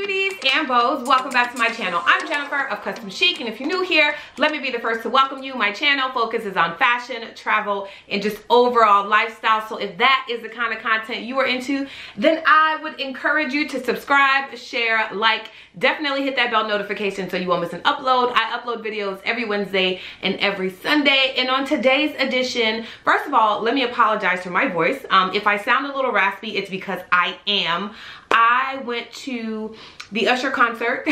beauties and bows, welcome back to my channel. I'm Jennifer of Custom Chic, and if you're new here, let me be the first to welcome you. My channel focuses on fashion, travel, and just overall lifestyle. So if that is the kind of content you are into, then I would encourage you to subscribe, share, like, definitely hit that bell notification so you won't miss an upload. I upload videos every Wednesday and every Sunday. And on today's edition, first of all, let me apologize for my voice. If I sound a little raspy, it's because I am. I went to the Usher concert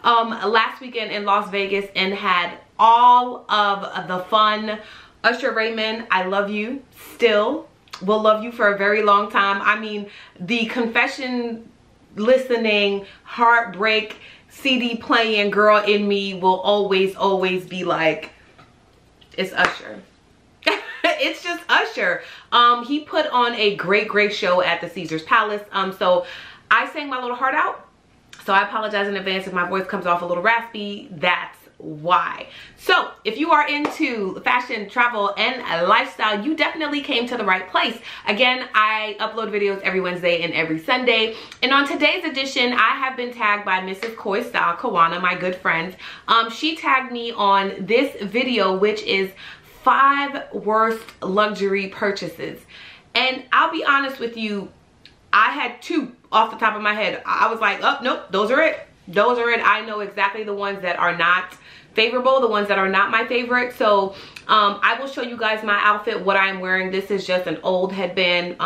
last weekend in Las Vegas and had all of the fun. Usher Raymond, I love you still. Will love you for a very long time. I mean, the confession listening, heartbreak, CD playing girl in me will always be like, it's Usher. It's just Usher. He put on a great show at the Caesars Palace. So I sang my little heart out. So I apologize in advance if my voice comes off a little raspy. That's why. So if you are into fashion, travel, and lifestyle, you definitely came to the right place. Again, I upload videos every Wednesday and every Sunday. And on today's edition, I have been tagged by Mrs. Koi Style, Kawana, my good friend. She tagged me on this video, which is 5 worst luxury purchases. And I'll be honest with you, I had 2 off the top of my head. I was like, oh, nope, those are it. Those are it. I know exactly the ones that are not favorable, the ones that are not my favorite. So I will show you guys my outfit, what I'm wearing. This is just an old headband.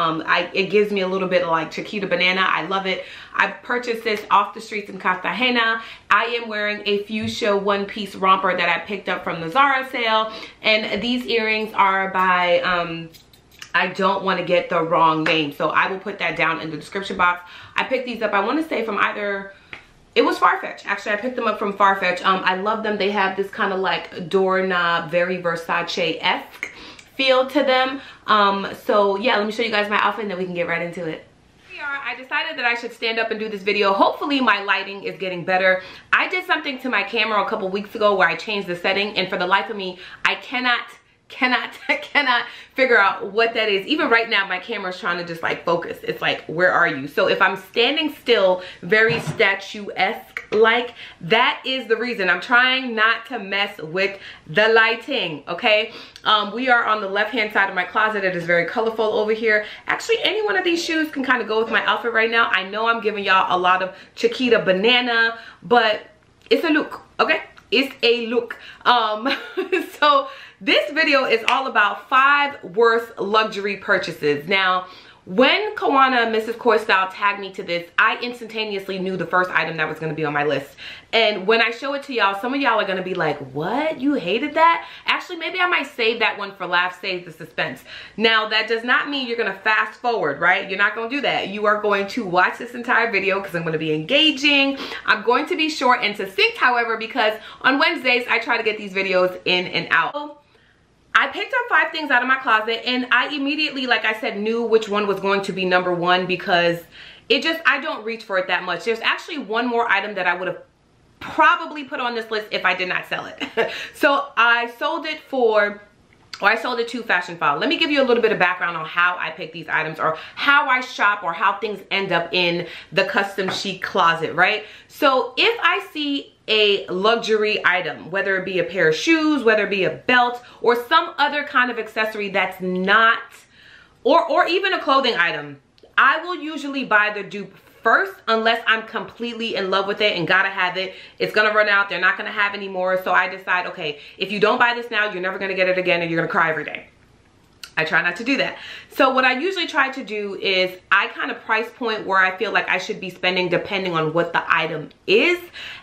It gives me a little bit of like Chiquita banana. I love it. I purchased this off the streets in Cartagena. I am wearing a fuchsia one-piece romper that I picked up from the Zara sale. And these earrings are by, I don't want to get the wrong name, so I will put that down in the description box. I picked these up, I want to say from either, it was Farfetch. Actually, I picked them up from Farfetch. I love them. They have this kind of like doorknob, very Versace-esque feel to them. So yeah, let me show you guys my outfit and then we can get right into it. I decided that I should stand up and do this video. Hopefully my lighting is getting better. I did something to my camera a couple weeks ago where I changed the setting, and for the life of me, I cannot figure out what that is. Even right now, my camera's trying to just like focus. It's like, where are you? So if I'm standing still, very statuesque like, that is the reason. I'm trying not to mess with the lighting, okay? We are on the left-hand side of my closet. It is very colorful over here. Actually, any one of these shoes can kind of go with my outfit right now. I know I'm giving y'all a lot of Chiquita banana, but it's a look, okay? It's a look. So this video is all about 5 worst luxury purchases. Now, when Kawana, Mrs. Koi Style, tagged me to this, I instantaneously knew the first item that was going to be on my list. And when I show it to y'all, some of y'all are going to be like, what? You hated that? Actually, maybe I might save that one for last, save the suspense. Now, that does not mean you're going to fast forward, right? You're not going to do that. You are going to watch this entire video because I'm going to be engaging. I'm going to be short and succinct, however, because on Wednesdays, I try to get these videos in and out. I picked up 5 things out of my closet, and I immediately, like I said, knew which one was going to be number 1 because I don't reach for it that much. There's actually one more item that I would have probably put on this list if I did not sell it. So I sold it to Fashion File. Let me give you a little bit of background on how I pick these items, or how I shop, or how things end up in the Custom Chic closet, right? So if I see a luxury item, whether it be a pair of shoes, whether it be a belt, or some other kind of accessory that's not, or even a clothing item, I will usually buy the dupe first, unless I'm completely in love with it and gotta have it. It's gonna run out, they're not gonna have any more. So I decide, okay, if you don't buy this now, you're never gonna get it again and you're gonna cry every day. I try not to do that. So what I usually try to do is I kind of price point where I feel like I should be spending depending on what the item is.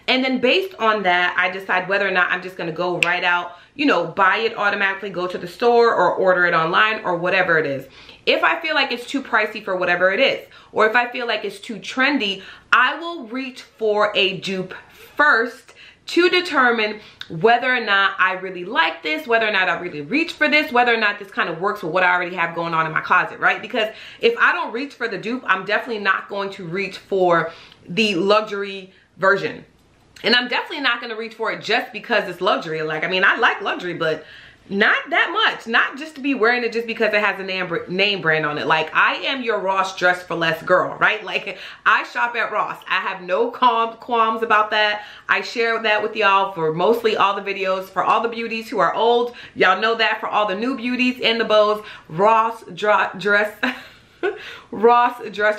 And then based on that, I decide whether or not I'm just gonna go right out, you know, buy it automatically, go to the store, or order it online, or whatever it is. If I feel like it's too pricey for whatever it is, or if I feel like it's too trendy, I will reach for a dupe first to determine whether or not I really like this, whether or not I really reach for this, whether or not this kind of works with what I already have going on in my closet, right? Because if I don't reach for the dupe, I'm definitely not going to reach for the luxury version. And I'm definitely not going to reach for it just because it's luxury. Like, I mean, I like luxury, but Not that much, not just to be wearing it just because it has a name brand on it. Like, I am your Ross dress for less girl, right? Like, I shop at Ross. I have no qualms about that. I share that with y'all for mostly all the videos. For all the beauties who are old, y'all know that. For all the new beauties and the bows, Ross dress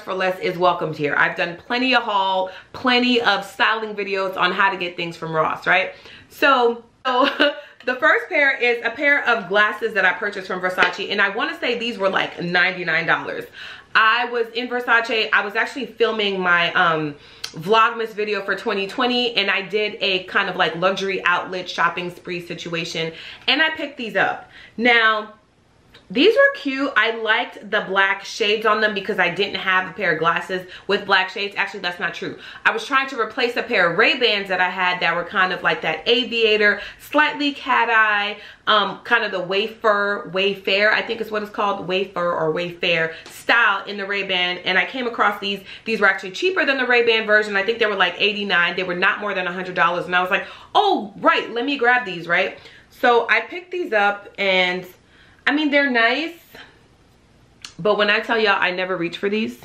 for less is welcomed here. I've done plenty of haul, plenty of styling videos on how to get things from Ross, right? So the first pair is a pair of glasses that I purchased from Versace, and I want to say these were like $99. I was in Versace. I was actually filming my Vlogmas video for 2020, and I did a kind of like luxury outlet shopping spree situation, and I picked these up. Now, these were cute. I liked the black shades on them because I didn't have a pair of glasses with black shades. Actually, that's not true. I was trying to replace a pair of Ray-Bans that I had that were kind of like that aviator, slightly cat eye, kind of the Wayfair, I think is what it's called, Wayfair or Wayfair style in the Ray-Ban. And I came across these. These were actually cheaper than the Ray-Ban version. I think they were like $89. They were not more than $100. And I was like, oh, right, let me grab these, right? So I picked these up, and I mean, they're nice, but when I tell y'all I never reach for these,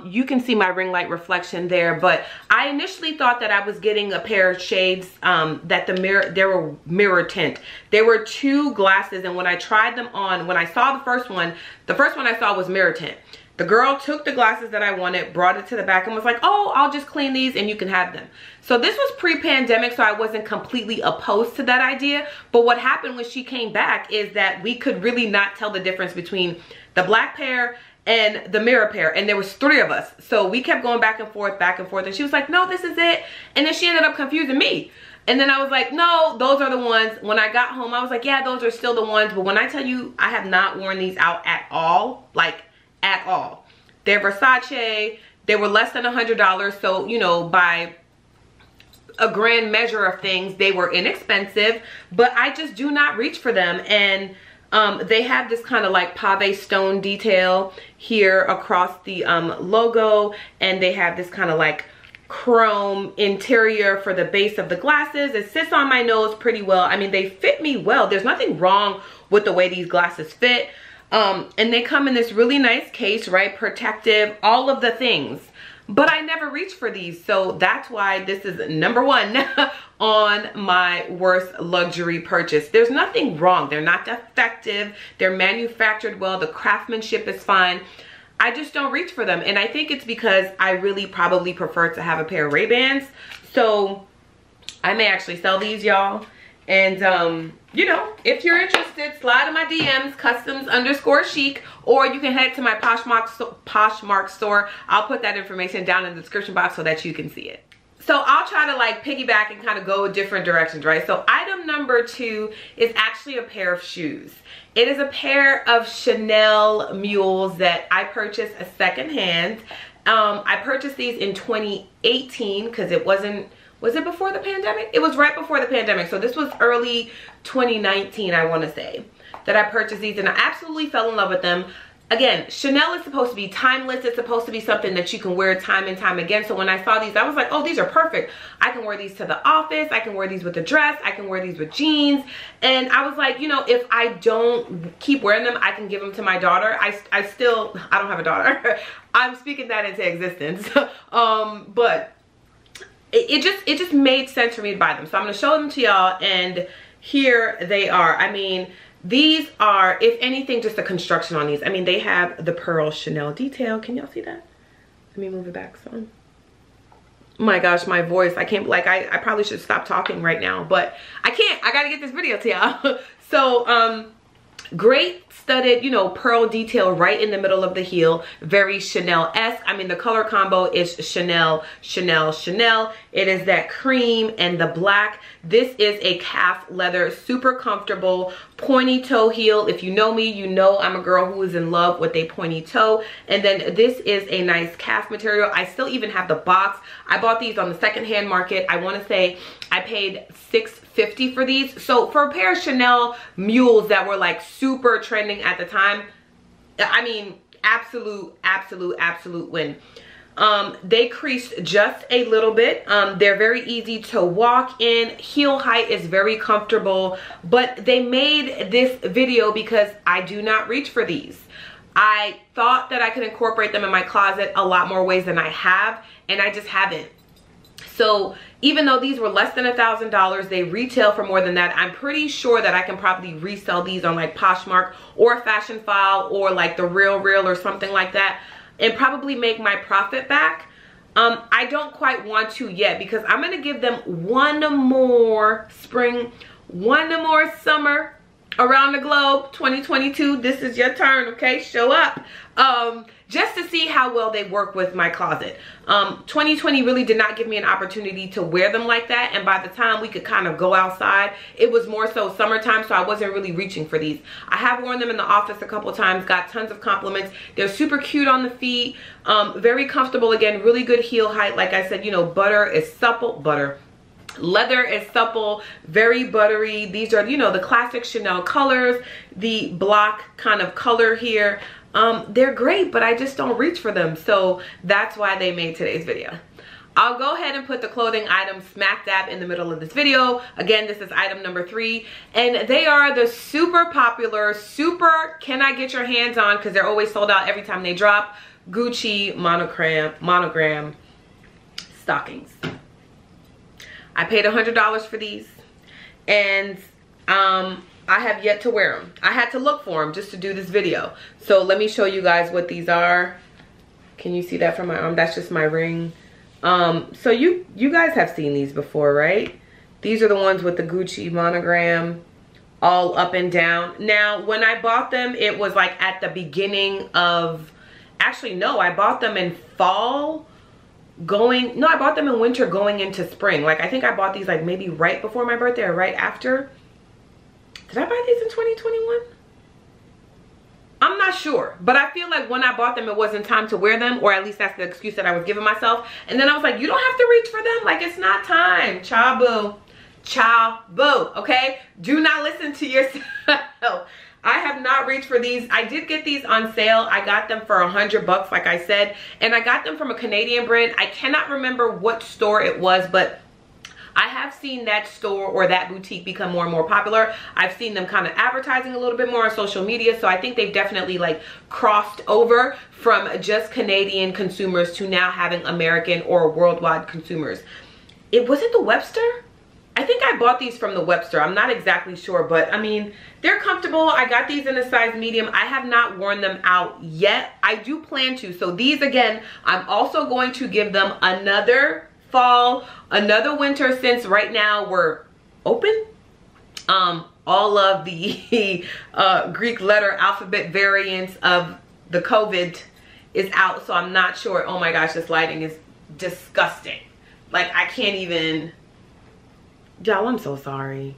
you can see my ring light reflection there, but I initially thought that I was getting a pair of shades that they were mirror tint. There were two glasses, and when I tried them on, when I saw the first one I saw was mirror tint. The girl took the glasses that I wanted, brought it to the back, and was like, oh, I'll just clean these and you can have them. So this was pre-pandemic, so I wasn't completely opposed to that idea. But what happened when she came back is that we could really not tell the difference between the black pair and the mirror pair. And there was 3 of us. So we kept going back and forth. And she was like, no, this is it. And then she ended up confusing me. And then I was like, no, those are the ones. When I got home, I was like, yeah, those are still the ones. But when I tell you, I have not worn these out at all. Like, at all. They're Versace. They were less than $100, so you know, by a grand measure of things, they were inexpensive, but I just do not reach for them. And they have this kind of like pave stone detail here across the logo, and they have this kind of like chrome interior for the base of the glasses. It sits on my nose pretty well. I mean, they fit me well. There's nothing wrong with the way these glasses fit. And they come in this really nice case, right? Protective, all of the things. But I never reach for these. So that's why this is #1 on my worst luxury purchase. There's nothing wrong. They're not defective. They're manufactured well. The craftsmanship is fine. I just don't reach for them. And I think it's because I really probably prefer to have a pair of Ray-Bans. So I may actually sell these, y'all. And, you know, if you're interested, slide in my DMs, customs_chic, or you can head to my Poshmark store. I'll put that information down in the description box so that you can see it. So I'll try to like piggyback and kind of go different directions, right? So item number 2 is actually a pair of shoes. It is a pair of Chanel mules that I purchased secondhand. I purchased these in 2018 because it wasn't, was it before the pandemic? It was right before the pandemic. So this was early 2019, I want to say, that I purchased these, and I absolutely fell in love with them. Again, Chanel is supposed to be timeless. It's supposed to be something that you can wear time and time again. So when I saw these, I was like, oh, these are perfect. I can wear these to the office. I can wear these with a dress. I can wear these with jeans. And I was like, you know, if I don't keep wearing them, I can give them to my daughter. I don't have a daughter. I'm speaking that into existence. But it just made sense for me to buy them. So I'm going to show them to y'all, and here they are. I mean, these are, if anything, just the construction on these. I mean, they have the pearl Chanel detail. Can y'all see that? Let me move it back some. Oh my gosh, my voice. I can't, like, I probably should stop talking right now, but I can't. I got to get this video to y'all. So, great studded, you know, pearl detail right in the middle of the heel. Very Chanel-esque. I mean, the color combo is Chanel, Chanel, Chanel. It is that cream and the black. This is a calf leather, super comfortable, pointy toe heel. If you know me, you know I'm a girl who is in love with a pointy toe. And then this is a nice calf material. I still even have the box. I bought these on the secondhand market. I want to say I paid $6.50 for these. So for a pair of Chanel mules that were like super trending at the time, I mean, absolute win. They creased just a little bit. They're very easy to walk in. Heel height is very comfortable, but they made this video because I do not reach for these. I thought that I could incorporate them in my closet a lot more ways than I have, and I just haven't. So even though these were less than $1,000, they retail for more than that. I'm pretty sure that I can probably resell these on like Poshmark or Fashion File or like the Real or something like that, and probably make my profit back. I don't quite want to yet because I'm gonna give them one more spring, one more summer around the globe. 2022, this is your turn, okay? Show up. Just to see how well they work with my closet. 2020 really did not give me an opportunity to wear them like that, and by the time we could kind of go outside, it was more so summertime, so I wasn't really reaching for these. I have worn them in the office a couple times, got tons of compliments. They're super cute on the feet, very comfortable. Again, really good heel height. Like I said, you know, leather is supple, very buttery. These are, you know, the classic Chanel colors, the block kind of color here. They're great, but I just don't reach for them, so that's why they made today's video. I'll go ahead and put the clothing item smack dab in the middle of this video. Again, this is item number 3, and they are the super popular, super can I get your hands on, because they're always sold out every time they drop, Gucci monogram stockings. I paid $100 for these, and I have yet to wear them. I had to look for them just to do this video. So let me show you guys what these are. Can you see that from my arm? That's just my ring. So you guys have seen these before, right? These are the ones with the Gucci monogram all up and down. Now, when I bought them, it was like at the beginning of, actually no, I bought them in fall. I bought them in winter going into spring. Like, I think I bought these like maybe right before my birthday or right after. Did I buy these in 2021? I'm not sure, but I feel like when I bought them, it wasn't time to wear them, or at least that's the excuse that I was giving myself. And then I was like, you don't have to reach for them. Like, it's not time. Ciao, boo. Ciao, boo. Okay? Do not listen to yourself. I have not reached for these. I did get these on sale. I got them for $100, like I said, and I got them from a Canadian brand. I cannot remember what store it was, but I have seen that store or that boutique become more and more popular. I've seen them kind of advertising a little bit more on social media, so I think they've definitely like crossed over from just Canadian consumers to now having American or worldwide consumers. Was it the Webster? I think I bought these from the Webster. I'm not exactly sure, but I mean, they're comfortable. I got these in a size medium. I have not worn them out yet. I do plan to. So these, again, I'm also going to give them another fall, another winter, since right now we're open. All of the Greek letter alphabet variants of the COVID is out, so I'm not sure. Oh my gosh, this lighting is disgusting. Like, I can't even. Y'all, I'm so sorry.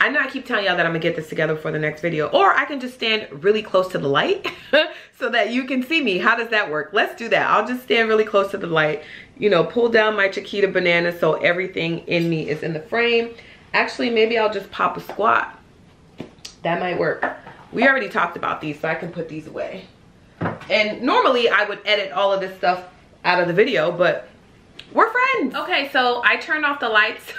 I know I keep telling y'all that I'm gonna get this together for the next video, or I can just stand really close to the light so that you can see me. How does that work? Let's do that. I'll just stand really close to the light, you know, pull down my Chiquita banana so everything in me is in the frame. Actually, maybe I'll just pop a squat. That might work. We already talked about these, so I can put these away. And normally I would edit all of this stuff out of the video, but we're friends. Okay, so I turned off the lights,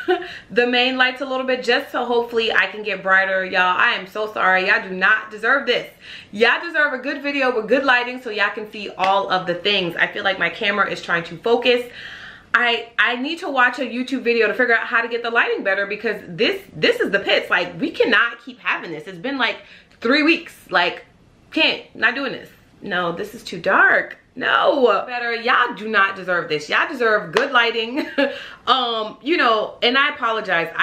the main lights a little bit, just so hopefully I can get brighter. Y'all, I am so sorry. Y'all do not deserve this. Y'all deserve a good video with good lighting so y'all can see all of the things. I feel like my camera is trying to focus. I need to watch a YouTube video to figure out how to get the lighting better, because this is the pits. Like, we cannot keep having this. It's been like 3 weeks. Like, not doing this. No, this is too dark. No, better. Y'all do not deserve this. Y'all deserve good lighting. You know, and I apologize.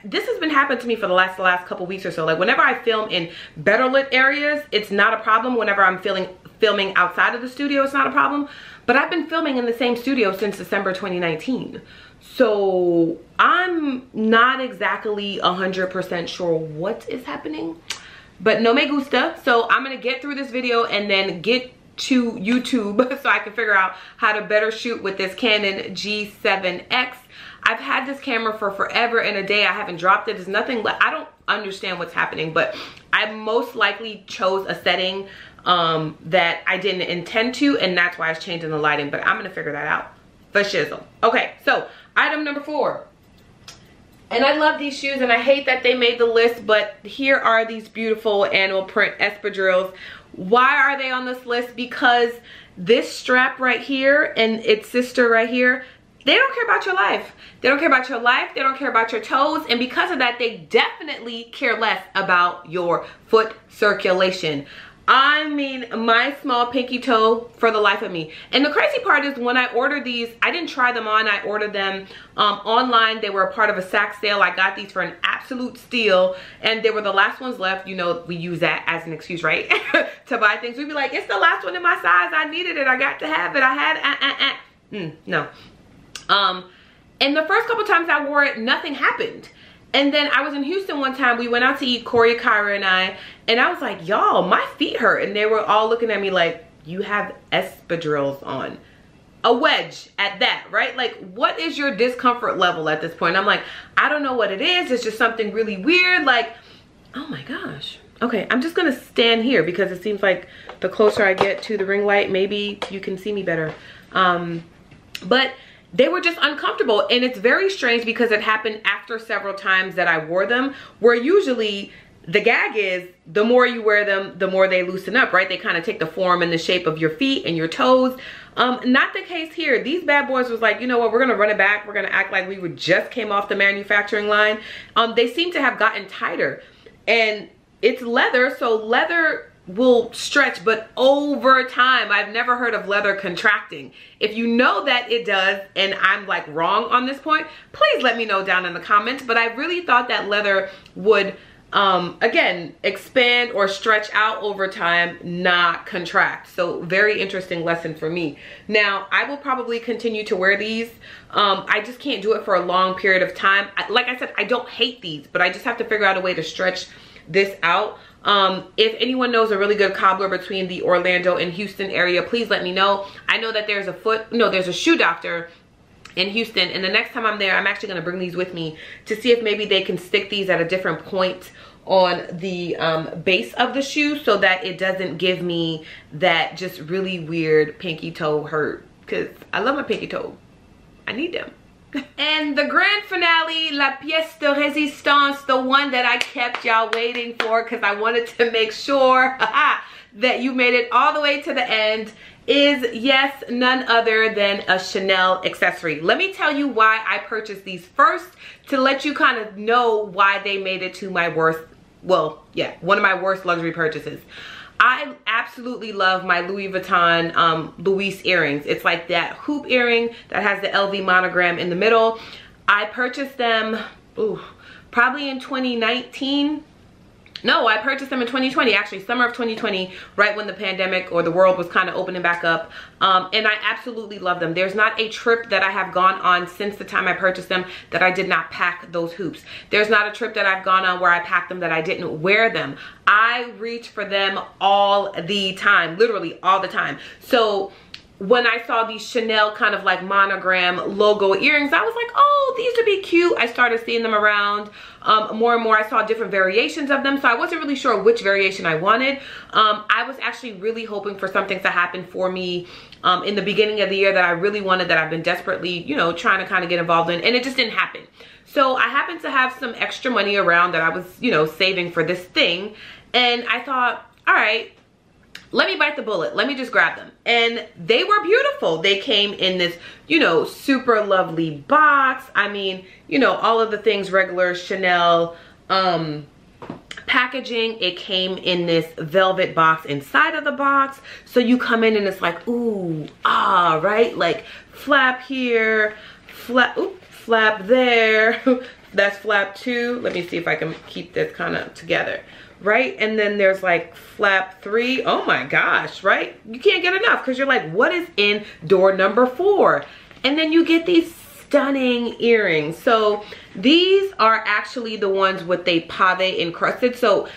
This has been happening to me for the last couple weeks or so. Like, whenever I film in better lit areas, it's not a problem. Whenever I'm filming outside of the studio, it's not a problem. But I've been filming in the same studio since December 2019. So I'm not exactly 100% sure what is happening, but no me gusta. So I'm gonna get through this video and then get to YouTube so I can figure out how to better shoot with this Canon G7X. I've had this camera for forever and a day. I haven't dropped it. There's nothing, I don't understand what's happening, but I most likely chose a setting that I didn't intend to, and that's why it's changing the lighting, but I'm gonna figure that out for shizzle. Okay, so item number 4. And I love these shoes, and I hate that they made the list, but here are these beautiful animal print espadrilles. Why are they on this list? Because this strap right here and its sister right here, they don't care about your life. They don't care about your life. They don't care about your toes. And because of that, they definitely care less about your foot circulation. I mean, my small pinky toe for the life of me. And the crazy part is when I ordered these, I didn't try them on. I ordered them online. They were a part of a Saks sale. I got these for an absolute steal, and they were the last ones left. You know, we use that as an excuse, right? To buy things. We'd be like, it's the last one in my size. I needed it. I got to have it. I had no. And the first couple times I wore it, nothing happened. And then I was in Houston one time. We went out to eat, Corey, Kyra, and I was like, y'all, my feet hurt. And they were all looking at me like, you have espadrilles on. A wedge at that, right? Like, what is your discomfort level at this point? I'm like, I don't know what it is. It's just something really weird. Like, oh my gosh. Okay, I'm just gonna stand here because it seems like the closer I get to the ring light, maybe you can see me better. But they were just uncomfortable, and it's very strange because it happened after several times that I wore them, where usually the gag is the more you wear them, the more they loosen up, right? They kind of take the form and the shape of your feet and your toes. Not the case here. These bad boys was like, you know what, we're gonna run it back. We're gonna act like we just came off the manufacturing line. They seem to have gotten tighter, and it's leather, so leather will stretch, but over time. I've never heard of leather contracting. If you know that it does and I'm like wrong on this point, please let me know down in the comments. But I really thought that leather would again expand or stretch out over time, not contract. So very interesting lesson for me. Now I will probably continue to wear these. I just can't do it for a long period of time. Like I said, I don't hate these, but I just have to figure out a way to stretch this out. If anyone knows a really good cobbler between the Orlando and Houston area, please let me know. I know that there's a shoe doctor in Houston, and the next time I'm there, I'm actually going to bring these with me to see if maybe they can stick these at a different point on the base of the shoe so that it doesn't give me that just really weird pinky toe hurt, because I love my pinky toe. I need them. And the grand finale, la pièce de résistance, the one that I kept y'all waiting for because I wanted to make sure that you made it all the way to the end, is yes, none other than a Chanel accessory. Let me tell you why I purchased these first, to let you kind of know why they made it to my worst, well, yeah, one of my worst luxury purchases. I absolutely love my Louis Vuitton Louis earrings. It's like that hoop earring that has the LV monogram in the middle. I purchased them, probably in 2019. No, I purchased them in 2020, actually summer of 2020, right when the pandemic or the world was kind of opening back up. And I absolutely love them. There's not a trip that I have gone on since the time I purchased them that I did not pack those hoops. There's not a trip that I've gone on where I packed them that I didn't wear them. I reach for them all the time, literally all the time. So when I saw these Chanel kind of like monogram logo earrings, I was like, oh, these would be cute. I started seeing them around more and more. I saw different variations of them, so I wasn't really sure which variation I wanted. I was actually really hoping for something to happen for me in the beginning of the year that I really wanted, that I've been desperately, you know, trying to kind of get involved in, and it just didn't happen. So I happened to have some extra money around that I was, you know, saving for this thing, and I thought, all right, let me bite the bullet. Let me just grab them. And they were beautiful. They came in this, you know, super lovely box. I mean, you know, all of the things regular Chanel packaging. It came in this velvet box inside of the box. So you come in and it's like, ooh, ah, right? Like flap here, flap, oops, flap there. That's flap 2. Let me see if I can keep this kind of together. Right? And then there's like flap 3. Oh my gosh, right? You can't get enough because you're like, what is in door number 4? And then you get these stunning earrings. So these are actually the ones with the pave encrusted. So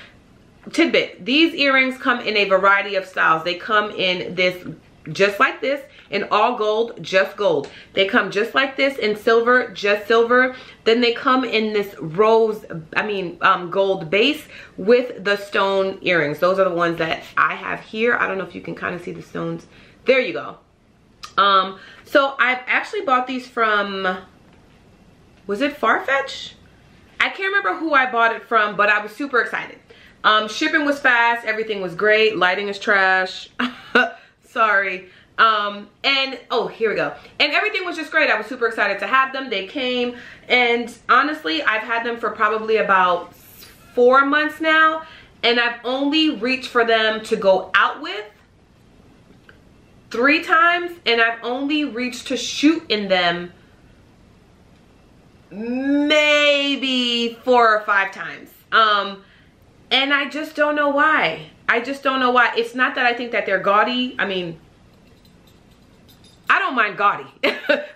tidbit, these earrings come in a variety of styles. They come in this just like this, in all gold, just gold. They come just like this in silver, just silver. Then they come in this gold base with the stone earrings. Those are the ones that I have here. I don't know if you can kind of see the stones. There you go. So I've actually bought these from, was it Farfetch? I can't remember who I bought it from, but I was super excited. Shipping was fast, everything was great, lighting is trash. Sorry. And oh, here we go. And everything was just great. I was super excited to have them. They came, and honestly, I've had them for probably about 4 months now, and I've only reached for them to go out with 3 times, and I've only reached to shoot in them maybe 4 or 5 times. And I just don't know why. I just don't know why. It's not that I think that they're gaudy. I mean, I don't mind gaudy.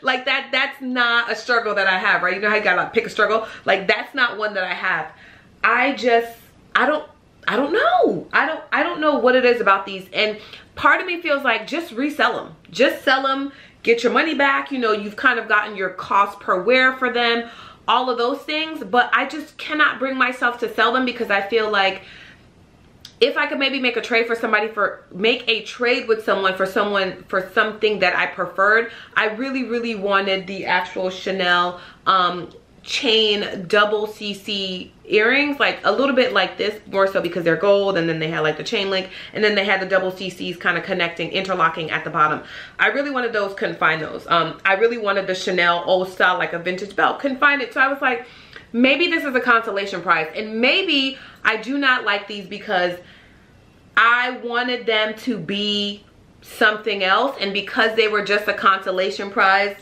Like that's not a struggle that I have, right? You know how you gotta like pick a struggle? Like that's not one that I have. I don't know. I don't know what it is about these. And part of me feels like just resell them. Just sell them, get your money back. You know, you've kind of gotten your cost per wear for them, all of those things. But I just cannot bring myself to sell them because I feel like if I could maybe make a trade with someone for something that I preferred. I really wanted the actual Chanel chain double CC earrings, like a little bit like this, more so because they're gold, and then they had like the chain link, and then they had the double CCs kind of connecting, interlocking at the bottom. I really wanted those, couldn't find those. I really wanted the Chanel old style, like a vintage belt, couldn't find it. So I was like, maybe this is a consolation prize, and maybe I do not like these because I wanted them to be something else, and because they were just a consolation prize,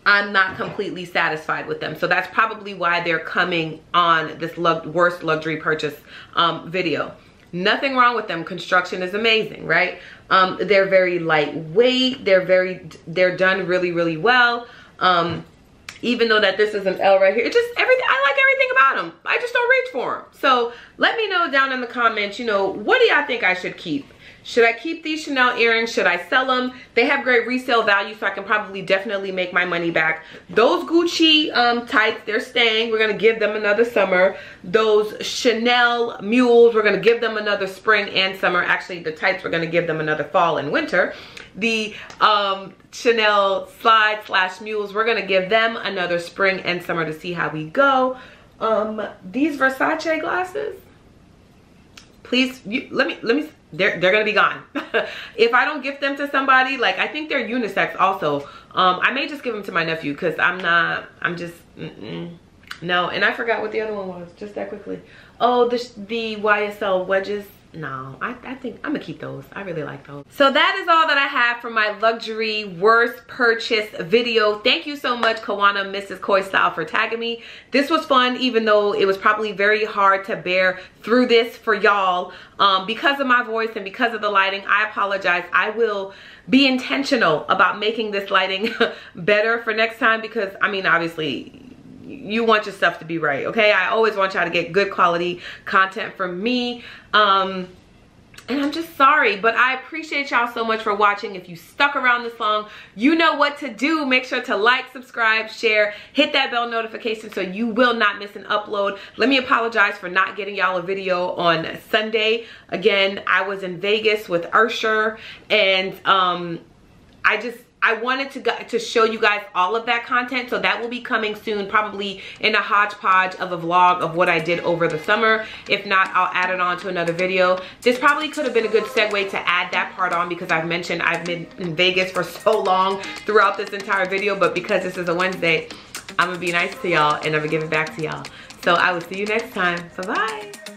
I'm not completely satisfied with them. So that's probably why they're coming on this worst luxury purchase video. Nothing wrong with them. Construction is amazing, right? They're very lightweight. They're done really well. Even though that this is an L right here, it just everything, I like everything about them. I just don't reach for them. So let me know down in the comments, you know, what do y'all think I should keep? Should I keep these Chanel earrings? Should I sell them? They have great resale value, so I can probably definitely make my money back. Those Gucci tights, they're staying. We're gonna give them another summer. Those Chanel mules, we're gonna give them another spring and summer. Actually, the tights, we're gonna give them another fall and winter. The Chanel slide / mules, we're gonna give them another spring and summer to see how we go. These Versace glasses, please, let me. They're gonna be gone. If I don't gift them to somebody, like I think they're unisex also. I may just give them to my nephew because no. And I forgot what the other one was just that quickly. Oh, the YSL wedges. No, I think I'm gonna keep those. I really like those. So that is all that I have for my luxury worst purchase video. Thank you so much, Kawana Mrs. Koi Style, for tagging me. This was fun, even though it was probably very hard to bear through this for y'all because of my voice and because of the lighting. I apologize. I will be intentional about making this lighting better for next time because, I mean, obviously, you want your stuff to be right, okay? I always want y'all to get good quality content from me. And I'm just sorry, but I appreciate y'all so much for watching. If you stuck around this long, you know what to do. Make sure to like, subscribe, share, hit that bell notification so you will not miss an upload. Let me apologize for not getting y'all a video on Sunday. Again, I was in Vegas with Ursher, and I wanted to show you guys all of that content, so that will be coming soon, probably in a hodgepodge of a vlog of what I did over the summer. If not, I'll add it on to another video. This probably could have been a good segue to add that part on because I've mentioned I've been in Vegas for so long throughout this entire video, but because this is a Wednesday, I'm gonna be nice to y'all and I'm gonna give it back to y'all. So I will see you next time. Bye-bye.